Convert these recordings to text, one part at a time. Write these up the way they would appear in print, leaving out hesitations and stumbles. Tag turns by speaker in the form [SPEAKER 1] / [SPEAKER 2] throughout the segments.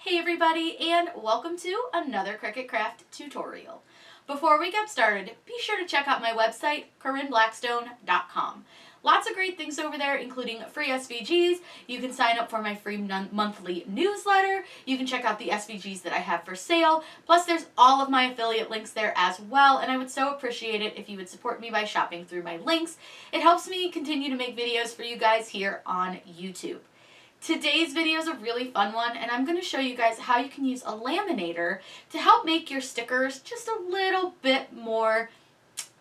[SPEAKER 1] Hey everybody, and welcome to another Cricut Craft tutorial. Before we get started, be sure to check out my website, CorinneBlackstone.com. Lots of great things over there, including free SVGs. You can sign up for my free monthly newsletter. You can check out the SVGs that I have for sale. Plus, there's all of my affiliate links there as well, and I would so appreciate it if you would support me by shopping through my links. It helps me continue to make videos for you guys here on YouTube. Today's video is a really fun one, and I'm going to show you guys how you can use a laminator to help make your stickers just a little bit more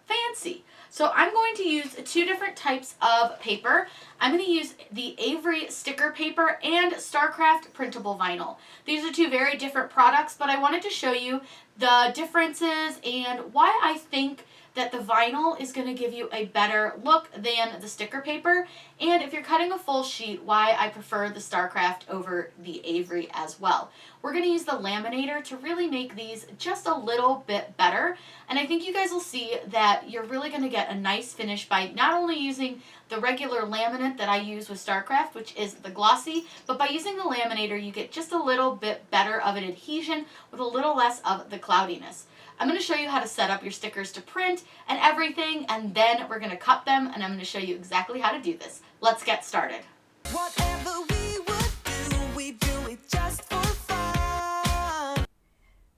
[SPEAKER 1] fancy. So I'm going to use two different types of paper. I'm going to use the Avery sticker paper and Starcraft printable vinyl. These are two very different products, but I wanted to show you the differences and why I think that the vinyl is going to give you a better look than the sticker paper, and if you're cutting a full sheet, why I prefer the Starcraft over the Avery as well. We're going to use the laminator to really make these just a little bit better, and I think you guys will see that you're really going to get a nice finish by not only using the regular laminate that I use with Starcraft, which is the glossy, but by using the laminator you get just a little bit better of an adhesion with a little less of the cloudiness. I'm going to show you how to set up your stickers to print and everything, and then we're going to cut them, and I'm going to show you exactly how to do this. Let's get started.
[SPEAKER 2] Whatever we would we do it just for fun.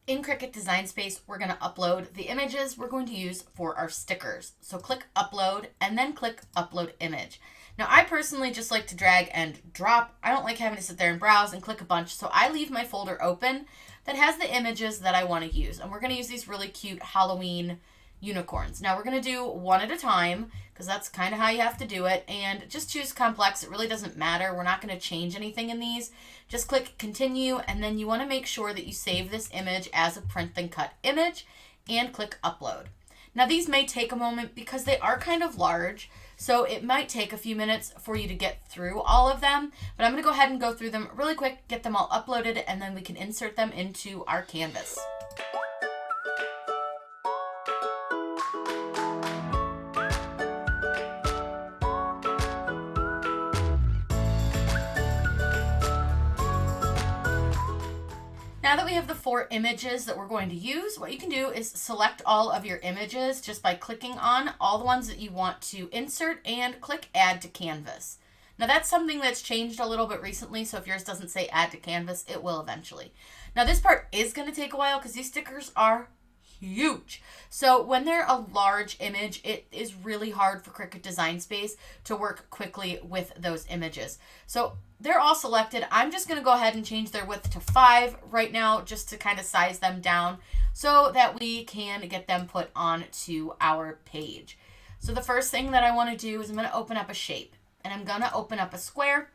[SPEAKER 1] In Cricut Design Space, we're going to upload the images we're going to use for our stickers. So click Upload, and then click Upload Image. Now, I personally just like to drag and drop. I don't like having to sit there and browse and click a bunch, so I leave my folder open that has the images that I want to use. And we're going to use these really cute Halloween unicorns. Now, we're going to do one at a time because that's kind of how you have to do it. And just choose complex. It really doesn't matter. We're not going to change anything in these. Just click Continue, and then you want to make sure that you save this image as a print then cut image and click Upload. Now, these may take a moment because they are kind of large, so it might take a few minutes for you to get through all of them, but I'm going to go ahead and go through them really quick, get them all uploaded, and then we can insert them into our canvas. Now that we have the 4 images that we're going to use, what you can do is select all of your images just by clicking on all the ones that you want to insert and click Add to Canvas. Now that's something that's changed a little bit recently, so if yours doesn't say Add to Canvas, it will eventually. Now this part is going to take a while because these stickers are huge. So when they're a large image, it is really hard for Cricut Design Space to work quickly with those images. So they're all selected. I'm just going to go ahead and change their width to 5 right now just to kind of size them down so that we can get them put onto our page. So the first thing that I want to do is I'm going to open up a shape, and I'm going to open up a square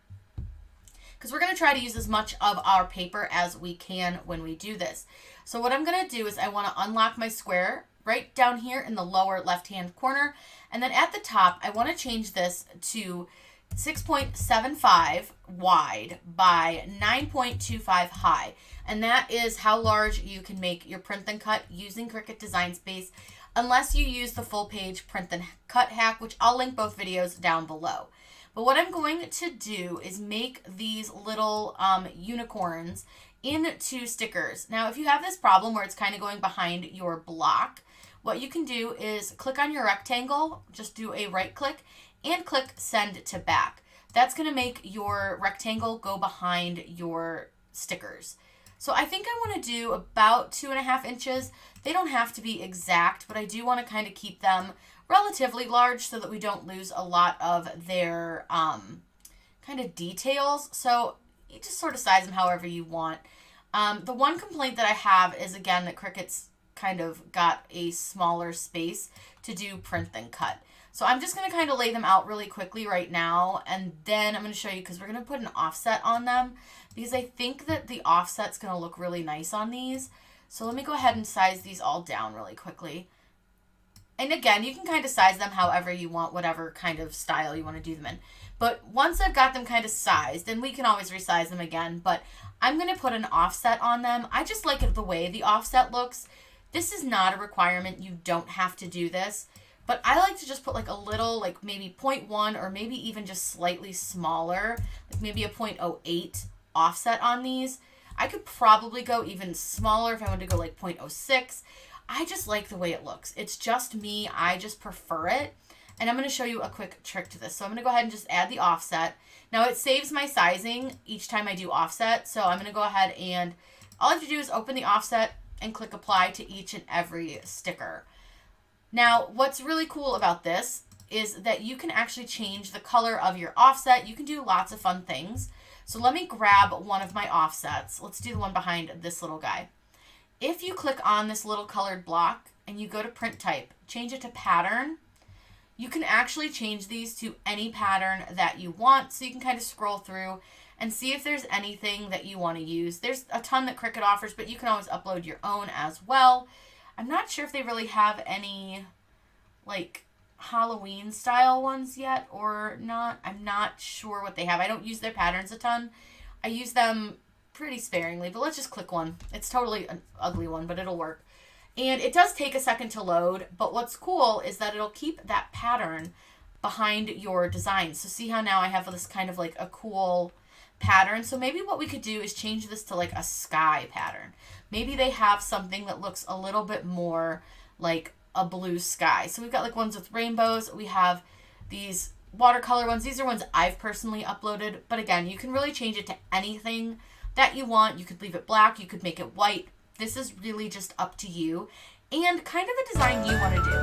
[SPEAKER 1] because we're going to try to use as much of our paper as we can when we do this. So what I'm going to do is I want to unlock my square right down here in the lower left-hand corner, and then at the top I want to change this to 6.75 wide by 9.25 high, and that is how large you can make your print then cut using Cricut Design Space, unless you use the full page print then cut hack, which I'll link both videos down below. But what I'm going to do is make these little unicorns into stickers. Now, if you have this problem where it's kind of going behind your block, what you can do is click on your rectangle, just do a right click, and click Send to Back. That's going to make your rectangle go behind your stickers. So I think I want to do about 2.5 inches. They don't have to be exact, but I do want to kind of keep them relatively large so that we don't lose a lot of their kind of details. So you just sort of size them however you want. The one complaint that I have is, again, that Cricut's kind of got a smaller space to do print then cut. So I'm just going to kind of lay them out really quickly right now, and then I'm going to show you because we're going to put an offset on them because I think that the offset's going to look really nice on these. So let me go ahead and size these all down really quickly. And again, you can kind of size them however you want, whatever kind of style you want to do them in. But once I've got them kind of sized, and we can always resize them again, but I'm going to put an offset on them. I just like it the way the offset looks. This is not a requirement. You don't have to do this. But I like to just put like a little, like maybe 0.1 or maybe even just slightly smaller, like maybe a 0.08 offset on these. I could probably go even smaller if I wanted to go like 0.06. I just like the way it looks. It's just me. I just prefer it. And I'm going to show you a quick trick to this. So I'm going to go ahead and just add the offset. Now it saves my sizing each time I do offset. So I'm going to go ahead and all I have to do is open the offset and click apply to each and every sticker. Now, what's really cool about this is that you can actually change the color of your offset. You can do lots of fun things. So let me grab one of my offsets. Let's do the one behind this little guy. If you click on this little colored block and you go to print type, change it to pattern, you can actually change these to any pattern that you want. So you can kind of scroll through and see if there's anything that you want to use. There's a ton that Cricut offers, but you can always upload your own as well. I'm not sure if they really have any like Halloween style ones yet or not. I'm not sure what they have. I don't use their patterns a ton. I use them pretty sparingly, but let's just click one. It's totally an ugly one, but it'll work. And it does take a second to load, but what's cool is that it'll keep that pattern behind your design. So see how now I have this kind of like a cool pattern. So maybe what we could do is change this to like a sky pattern. Maybe they have something that looks a little bit more like a blue sky. So we've got like ones with rainbows. We have these watercolor ones. These are ones I've personally uploaded, but again, you can really change it to anything that you want. You could leave it black, you could make it white. This is really just up to you and kind of a design you want to do.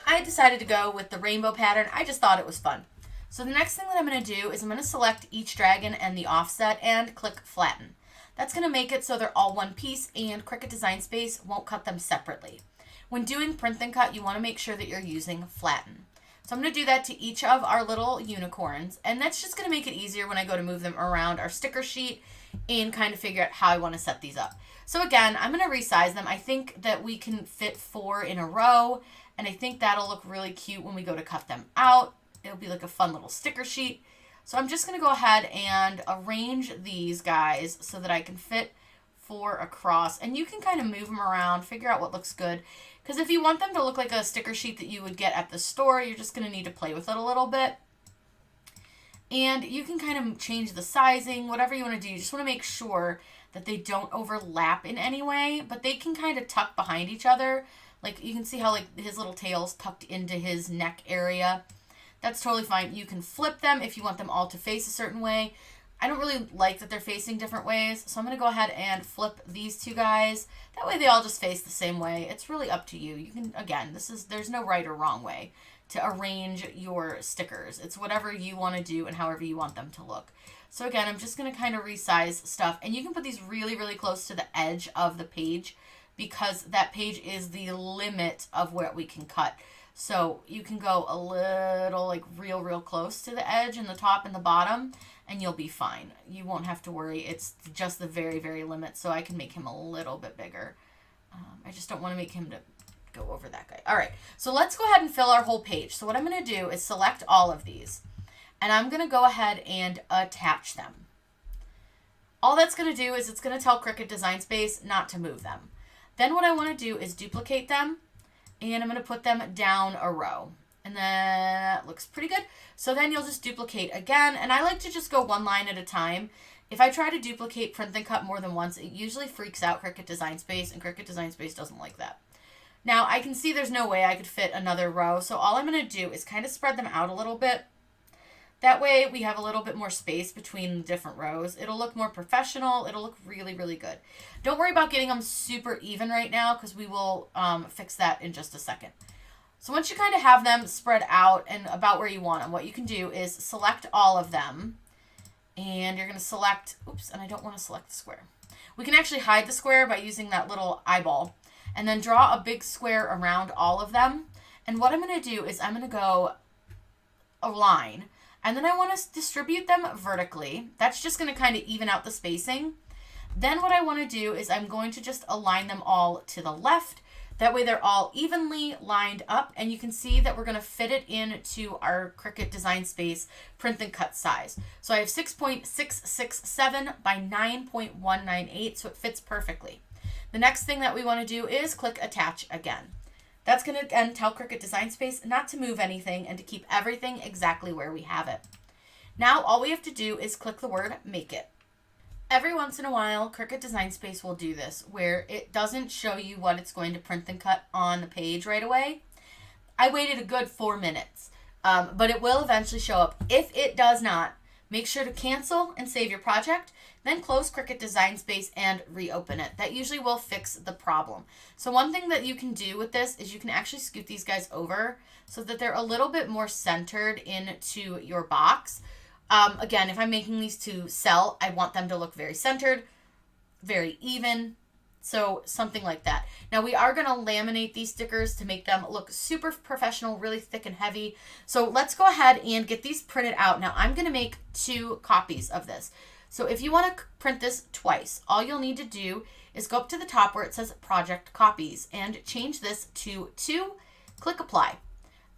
[SPEAKER 1] I decided to go with the rainbow pattern. I just thought it was fun. So the next thing that I'm going to do is I'm going to select each dragon and the offset and click flatten. That's going to make it so they're all one piece and Cricut Design Space won't cut them separately. When doing print and cut, you want to make sure that you're using flatten. So I'm going to do that to each of our little unicorns, and that's just going to make it easier when I go to move them around our sticker sheet and kind of figure out how I want to set these up. So again, I'm going to resize them. I think that we can fit 4 in a row, and I think that'll look really cute when we go to cut them out. It'll be like a fun little sticker sheet. So I'm just going to go ahead and arrange these guys so that I can fit 4 across, and you can kind of move them around, figure out what looks good. Because if you want them to look like a sticker sheet that you would get at the store, you're just going to need to play with it a little bit. And you can kind of change the sizing, whatever you want to do. You just want to make sure that they don't overlap in any way, but they can kind of tuck behind each other. Like you can see how like his little tail's tucked into his neck area. That's totally fine. You can flip them if you want them all to face a certain way. I don't really like that they're facing different ways, so I'm going to go ahead and flip these 2 guys. That way they all just face the same way. It's really up to you. You can, again, there's no right or wrong way to arrange your stickers. It's whatever you want to do and however you want them to look. So again, I'm just going to kind of resize stuff, and you can put these really, really close to the edge of the page because that page is the limit of what we can cut. So you can go a little like real close to the edge and the top and the bottom, and you'll be fine. You won't have to worry. It's just the very, very limit. So I can make him a little bit bigger. I just don't want to make him to go over that guy. All right, so let's go ahead and fill our whole page. So what I'm going to do is select all of these, and I'm going to go ahead and attach them. All that's going to do is it's going to tell Cricut Design Space not to move them. Then what I want to do is duplicate them, and I'm going to put them down a row. And that looks pretty good. So then you'll just duplicate again. And I like to just go one line at a time. If I try to duplicate print and cut more than once, it usually freaks out Cricut Design Space, and Cricut Design Space doesn't like that. Now I can see there's no way I could fit another row. So all I'm going to do is kind of spread them out a little bit. That way we have a little bit more space between the different rows. It'll look more professional. It'll look really, really good. Don't worry about getting them super even right now because we will fix that in just a second. So once you kind of have them spread out and about where you want them, what you can do is select all of them. And you're going to select, oops, and I don't want to select the square. We can actually hide the square by using that little eyeball. And then draw a big square around all of them. And what I'm going to do is I'm going to go a line. And then I want to distribute them vertically. That's just going to kind of even out the spacing. Then what I want to do is I'm going to just align them all to the left. That way they're all evenly lined up, and you can see that we're going to fit it into our Cricut Design Space print and cut size. So I have 6.667 by 9.198, so it fits perfectly. The next thing that we want to do is click attach again. That's going to, again, tell Cricut Design Space not to move anything and to keep everything exactly where we have it. Now, all we have to do is click the word Make It. Every once in a while, Cricut Design Space will do this, where it doesn't show you what it's going to print and cut on the page right away. I waited a good 4 minutes, but it will eventually show up. If it does not, make sure to cancel and save your project, then close Cricut Design Space and reopen it. That usually will fix the problem. So one thing that you can do with this is you can actually scoot these guys over so that they're a little bit more centered into your box. Again, if I'm making these to sell, I want them to look very centered, very even. So something like that. Now we are going to laminate these stickers to make them look super professional, really thick and heavy. So let's go ahead and get these printed out. Now I'm going to make 2 copies of this. So if you want to print this twice, all you'll need to do is go up to the top where it says Project Copies and change this to 2, click Apply.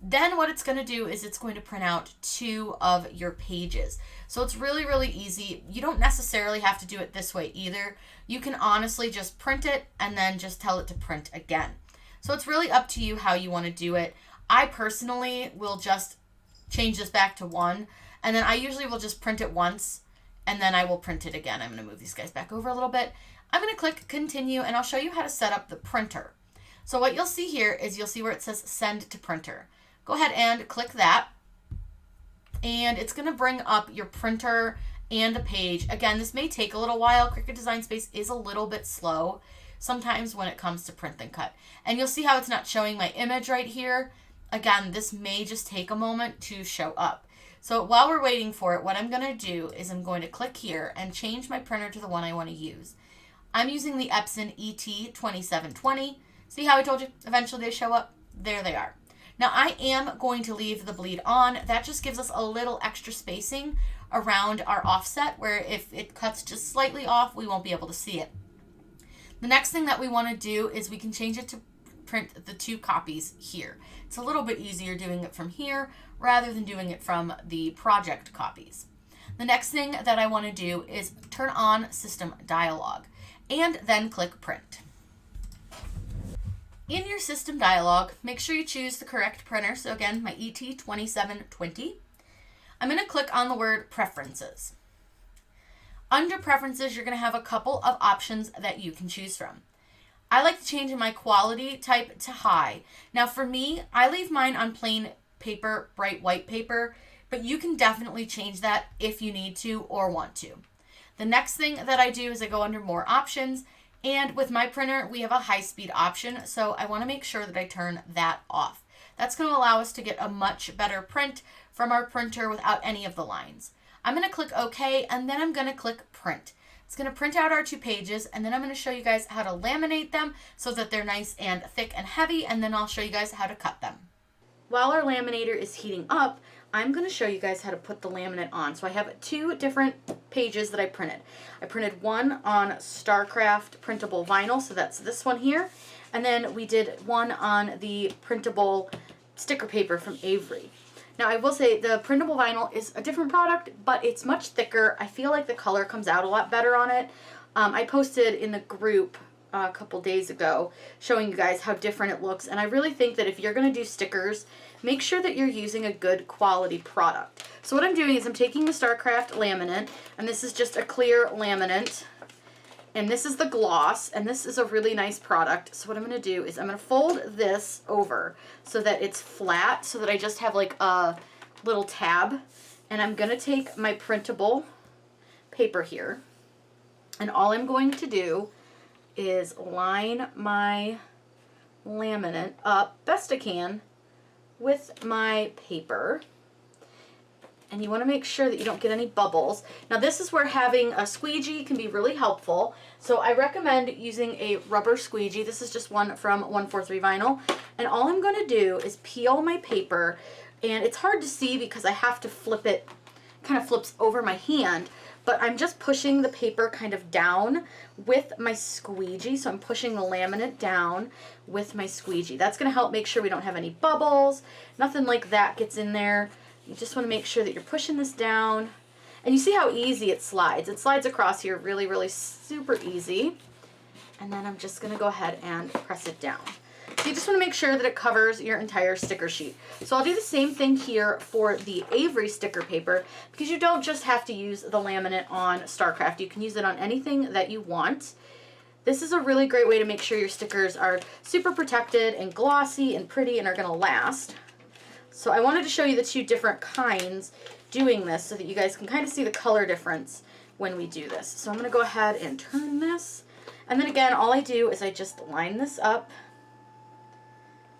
[SPEAKER 1] Then what it's going to do is it's going to print out 2 of your pages. So it's really, really easy. You don't necessarily have to do it this way either. You can honestly just print it and then just tell it to print again. So it's really up to you how you want to do it. I personally will just change this back to 1, and then I usually will just print it once and then I will print it again. I'm going to move these guys back over a little bit. I'm going to click Continue and I'll show you how to set up the printer. So what you'll see here is you'll see where it says Send to Printer. Go ahead and click that, and it's going to bring up your printer and the page. Again, this may take a little while. Cricut Design Space is a little bit slow sometimes when it comes to print and cut. And you'll see how it's not showing my image right here. Again, this may just take a moment to show up. So while we're waiting for it, what I'm going to do is I'm going to click here and change my printer to the one I want to use. I'm using the Epson ET2720. See how I told you eventually they show up? There they are. Now I am going to leave the bleed on. That just gives us a little extra spacing around our offset where if it cuts just slightly off, we won't be able to see it. The next thing that we want to do is we can change it to print the 2 copies here. It's a little bit easier doing it from here rather than doing it from the project copies. The next thing that I want to do is turn on System Dialog and then click Print. In your system dialog, make sure you choose the correct printer. So again, my ET2720. I'm going to click on the word Preferences. Under Preferences, you're going to have a couple of options that you can choose from. I like to change my quality type to high. Now for me, I leave mine on plain paper, bright white paper, but you can definitely change that if you need to or want to. The next thing that I do is I go under More Options. And with my printer, we have a high-speed option, so I want to make sure that I turn that off. That's going to allow us to get a much better print from our printer without any of the lines. I'm going to click OK, and then I'm going to click Print. It's going to print out our 2 pages, and then I'm going to show you guys how to laminate them so that they're nice and thick and heavy, and then I'll show you guys how to cut them. While our laminator is heating up, I'm going to show you guys how to put the laminate on. So I have 2 different pages that I printed. I printed one on StarCraft printable vinyl, so that's this one here. And then we did one on the printable sticker paper from Avery. Now I will say the printable vinyl is a different product, but it's much thicker. I feel like the color comes out a lot better on it. I posted in the group a couple days ago showing you guys how different it looks, and I really think that if you're going to do stickers, make sure that you're using a good quality product. So what I'm doing is I'm taking the StarCraft laminate, and this is just a clear laminate, and this is the gloss, and this is a really nice product. So what I'm going to do is I'm going to fold this over so that it's flat, so that I just have like a little tab, and I'm going to take my printable paper here, and all I'm going to do is line my laminate up best I can with my paper. And you want to make sure that you don't get any bubbles. Now this is where having a squeegee can be really helpful. So I recommend using a rubber squeegee. This is just one from 143 Vinyl. And all I'm going to do is peel my paper. And it's hard to see because I have to flip it, kind of flips over my hand. But I'm just pushing the paper kind of down with my squeegee. So I'm pushing the laminate down with my squeegee. That's going to help make sure we don't have any bubbles. Nothing like that gets in there. You just want to make sure that you're pushing this down. And you see how easy it slides. It slides across here really, really super easy. And then I'm just going to go ahead and press it down. So you just want to make sure that it covers your entire sticker sheet. So I'll do the same thing here for the Avery sticker paper, because you don't just have to use the laminate on StarCraft. You can use it on anything that you want. This is a really great way to make sure your stickers are super protected and glossy and pretty and are going to last. So I wanted to show you the two different kinds doing this so that you guys can kind of see the color difference when we do this. So I'm going to go ahead and turn this. And then again, all I do is I just line this up.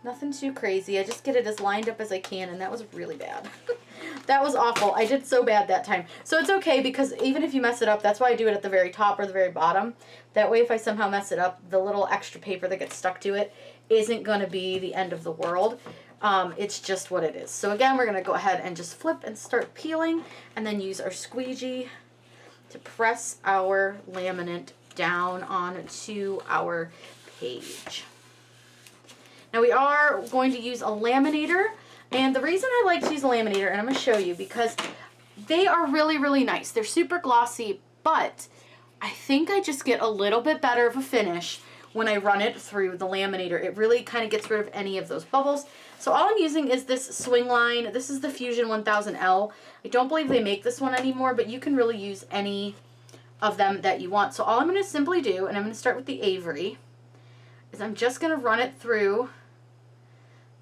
[SPEAKER 1] Nothing too crazy. I just get it as lined up as I can, and that was really bad. That was awful. I did so bad that time. So it's okay, because even if you mess it up, that's why I do it at the very top or the very bottom. That way if I somehow mess it up, the little extra paper that gets stuck to it isn't going to be the end of the world. It's just what it is. So again, we're going to go ahead and just flip and start peeling, and then use our squeegee to press our laminate down onto our page. Now we are going to use a laminator, and the reason I like to use a laminator, and I'm going to show you, because they are really, really nice. They're super glossy, but I think I just get a little bit better of a finish when I run it through the laminator. It really kind of gets rid of any of those bubbles. So all I'm using is this swing line. This is the Fusion 1000L. I don't believe they make this one anymore, but you can really use any of them that you want. So all I'm going to simply do, and I'm going to start with the Avery, is I'm just going to run it through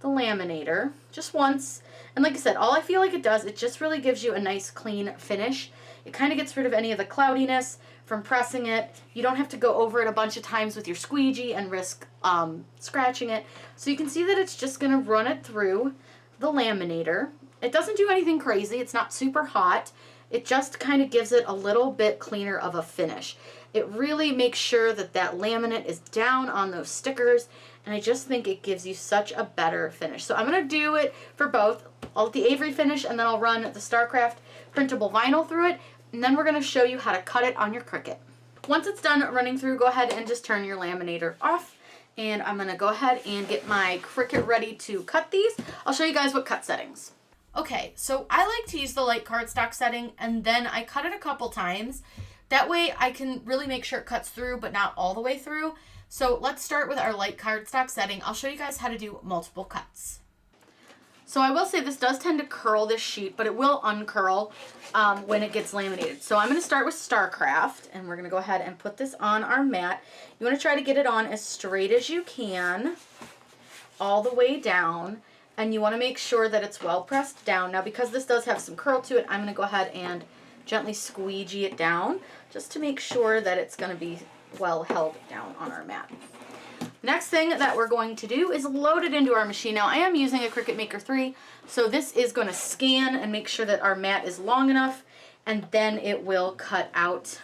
[SPEAKER 1] the laminator just once. And like I said, all I feel like it does, it just really gives you a nice clean finish. It kind of gets rid of any of the cloudiness from pressing it. You don't have to go over it a bunch of times with your squeegee and risk scratching it. So you can see that it's just going to run it through the laminator. It doesn't do anything crazy. It's not super hot. It just kind of gives it a little bit cleaner of a finish. It really makes sure that that laminate is down on those stickers, and I just think it gives you such a better finish. So I'm going to do it for both. I'll let the Avery finish, and then I'll run the StarCraft printable vinyl through it, and then we're going to show you how to cut it on your Cricut. Once it's done running through, go ahead and just turn your laminator off, and I'm going to go ahead and get my Cricut ready to cut these. I'll show you guys what cut settings. Okay, so I like to use the light cardstock setting, and then I cut it a couple times. That way I can really make sure it cuts through, but not all the way through. So let's start with our light cardstock setting. I'll show you guys how to do multiple cuts. So I will say this does tend to curl this sheet, but it will uncurl when it gets laminated. So I'm going to start with StarCraft, and we're going to go ahead and put this on our mat. You want to try to get it on as straight as you can, all the way down, and you want to make sure that it's well pressed down. Now, because this does have some curl to it, I'm going to go ahead and gently squeegee it down just to make sure that it's going to be well held down on our mat. Next thing that we're going to do is load it into our machine. Now I am using a Cricut Maker 3, so this is going to scan and make sure that our mat is long enough, and then it will cut out.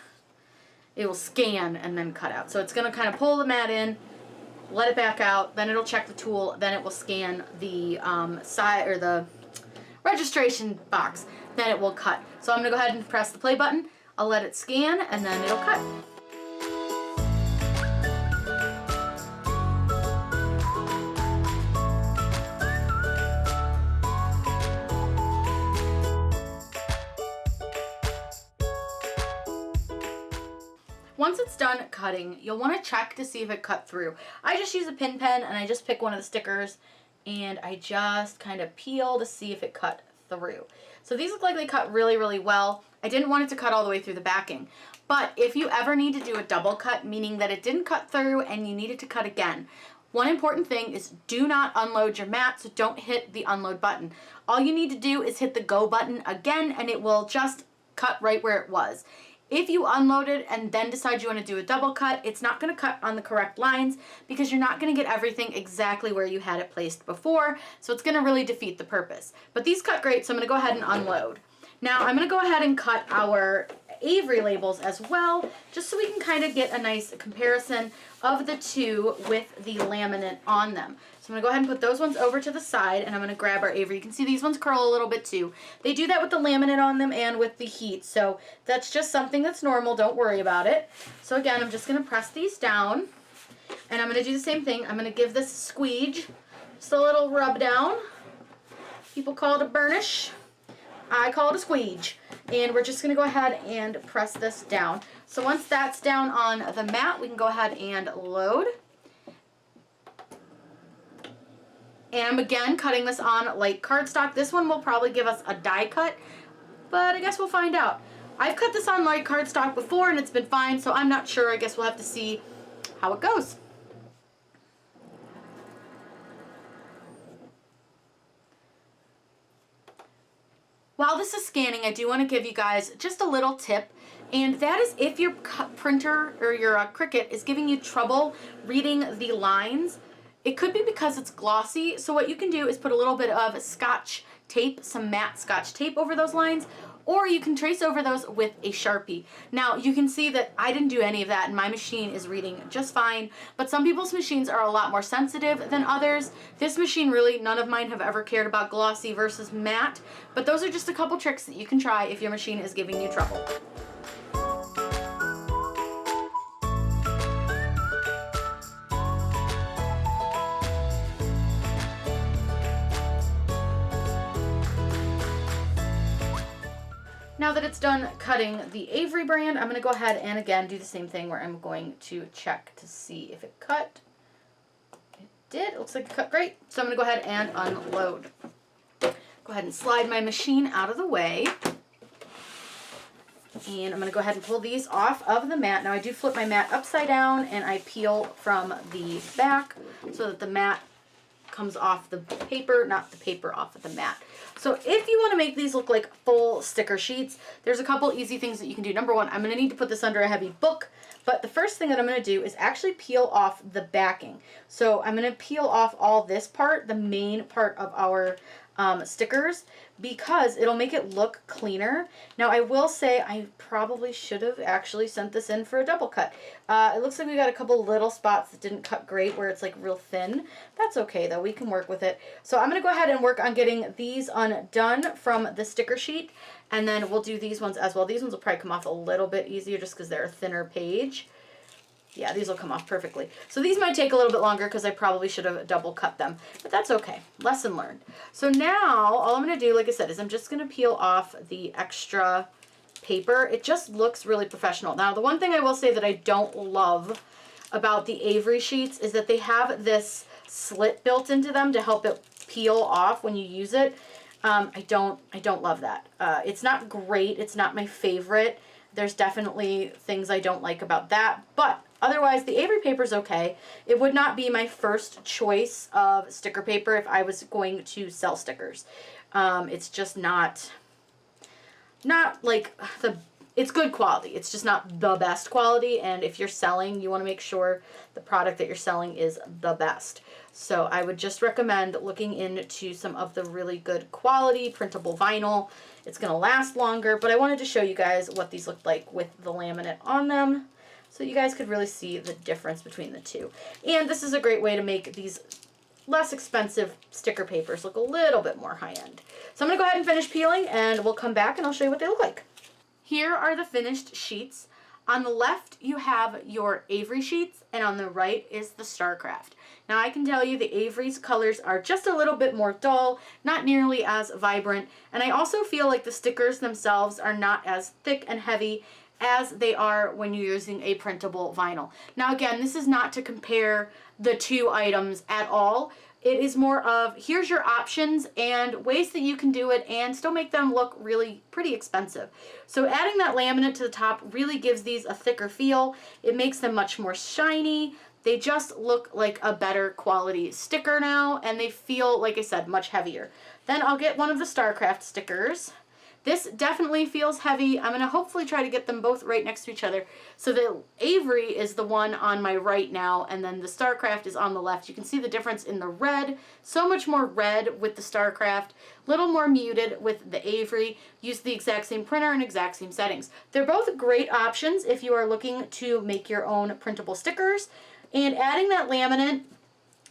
[SPEAKER 1] It will scan and then cut out. So it's going to kind of pull the mat in, let it back out, then it'll check the tool, then it will scan the side or the registration box, then it will cut. So I'm going to go ahead and press the play button. I'll let it scan, and then it'll cut. Once it's done cutting, you'll want to check to see if it cut through. I just use a pin pen, and I just pick one of the stickers, and I just kind of peel to see if it cut through. So these look like they cut really, really well. I didn't want it to cut all the way through the backing. But if you ever need to do a double cut, meaning that it didn't cut through and you needed to cut again, one important thing is do not unload your mat, so don't hit the unload button. All you need to do is hit the go button again, and it will just cut right where it was. If you unload it and then decide you want to do a double cut, it's not going to cut on the correct lines because you're not going to get everything exactly where you had it placed before, so it's going to really defeat the purpose. But these cut great, so I'm going to go ahead and unload. Now I'm going to go ahead and cut our Avery labels as well, just so we can kind of get a nice comparison of the two with the laminate on them. So I'm going to go ahead and put those ones over to the side, and I'm going to grab our Avery. You can see these ones curl a little bit too. They do that with the laminate on them and with the heat, so that's just something that's normal. Don't worry about it. So again, I'm just going to press these down, and I'm going to do the same thing. I'm going to give this a squeege, just a little rub down. People call it a burnish. I call it a squeege. And we're just going to go ahead and press this down. So once that's down on the mat, we can go ahead and load. And I'm again cutting this on light cardstock. This one will probably give us a die cut, but I guess we'll find out. I've cut this on light cardstock before and it's been fine, so I'm not sure. I guess we'll have to see how it goes. While this is scanning, I do want to give you guys just a little tip, and that is if your printer or your Cricut is giving you trouble reading the lines, it could be because it's glossy. So what you can do is put a little bit of Scotch tape, some matte Scotch tape over those lines, or you can trace over those with a Sharpie. Now you can see that I didn't do any of that and my machine is reading just fine, but some people's machines are a lot more sensitive than others. This machine really, none of mine have ever cared about glossy versus matte, but those are just a couple tricks that you can try if your machine is giving you trouble. Now that it's done cutting the Avery brand, I'm going to go ahead and again do the same thing where I'm going to check to see if it cut. It did. It looks like it cut great. So I'm going to go ahead and unload. Go ahead and slide my machine out of the way. And I'm going to go ahead and pull these off of the mat. Now I do flip my mat upside down and I peel from the back so that the mat comes off the paper, not the paper off of the mat. So if you want to make these look like full sticker sheets, there's a couple easy things that you can do. Number one, I'm going to need to put this under a heavy book, but the first thing that I'm going to do is actually peel off the backing. So I'm going to peel off all this part, the main part of our stickers, because it'll make it look cleaner. Now I will say I probably should have actually sent this in for a double cut. It looks like we got a couple little spots that didn't cut great where it's like real thin. That's okay though, we can work with it. So I'm going to go ahead and work on getting these undone from the sticker sheet, and then we'll do these ones as well. These ones will probably come off a little bit easier just because they're a thinner page. Yeah, these will come off perfectly. So these might take a little bit longer because I probably should have double cut them, but that's okay. Lesson learned. So now all I'm going to do, like I said, is I'm just going to peel off the extra paper. It just looks really professional. Now, the one thing I will say that I don't love about the Avery sheets is that they have this slit built into them to help it peel off when you use it. I don't love that. It's not great. It's not my favorite. There's definitely things I don't like about that, but otherwise the Avery paper is okay. It would not be my first choice of sticker paper if I was going to sell stickers. It's just not like it's good quality. It's just not the best quality, and if you're selling, you want to make sure the product that you're selling is the best. So I would just recommend looking into some of the really good quality printable vinyl. It's going to last longer, but I wanted to show you guys what these look like with the laminate on them so you guys could really see the difference between the two. And this is a great way to make these less expensive sticker papers look a little bit more high-end. So I'm going to go ahead and finish peeling, and we'll come back and I'll show you what they look like. Here are the finished sheets. On the left, you have your Avery sheets, and on the right is the Starcraft. Now, I can tell you the Avery's colors are just a little bit more dull, not nearly as vibrant, and I also feel like the stickers themselves are not as thick and heavy as they are when you're using a printable vinyl. Now, again, this is not to compare the two items at all. It is more of, here's your options and ways that you can do it and still make them look really pretty expensive. So adding that laminate to the top really gives these a thicker feel. It makes them much more shiny. They just look like a better quality sticker now, and they feel, like I said, much heavier. Then I'll get one of the StarCraft stickers. This definitely feels heavy. I'm going to hopefully try to get them both right next to each other. So the Avery is the one on my right now, and then the StarCraft is on the left. You can see the difference in the red. So much more red with the StarCraft, a little more muted with the Avery. Use the exact same printer and exact same settings. They're both great options if you are looking to make your own printable stickers. And adding that laminate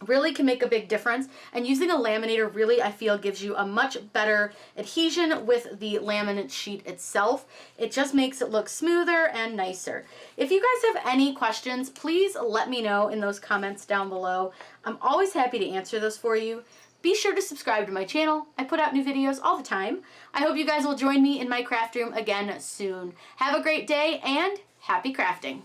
[SPEAKER 1] really can make a big difference, and using a laminator really, I feel, gives you a much better adhesion with the laminate sheet itself. It just makes it look smoother and nicer. If you guys have any questions, please let me know in those comments down below. I'm always happy to answer those for you. Be sure to subscribe to my channel. I put out new videos all the time. I hope you guys will join me in my craft room again soon. Have a great day and happy crafting.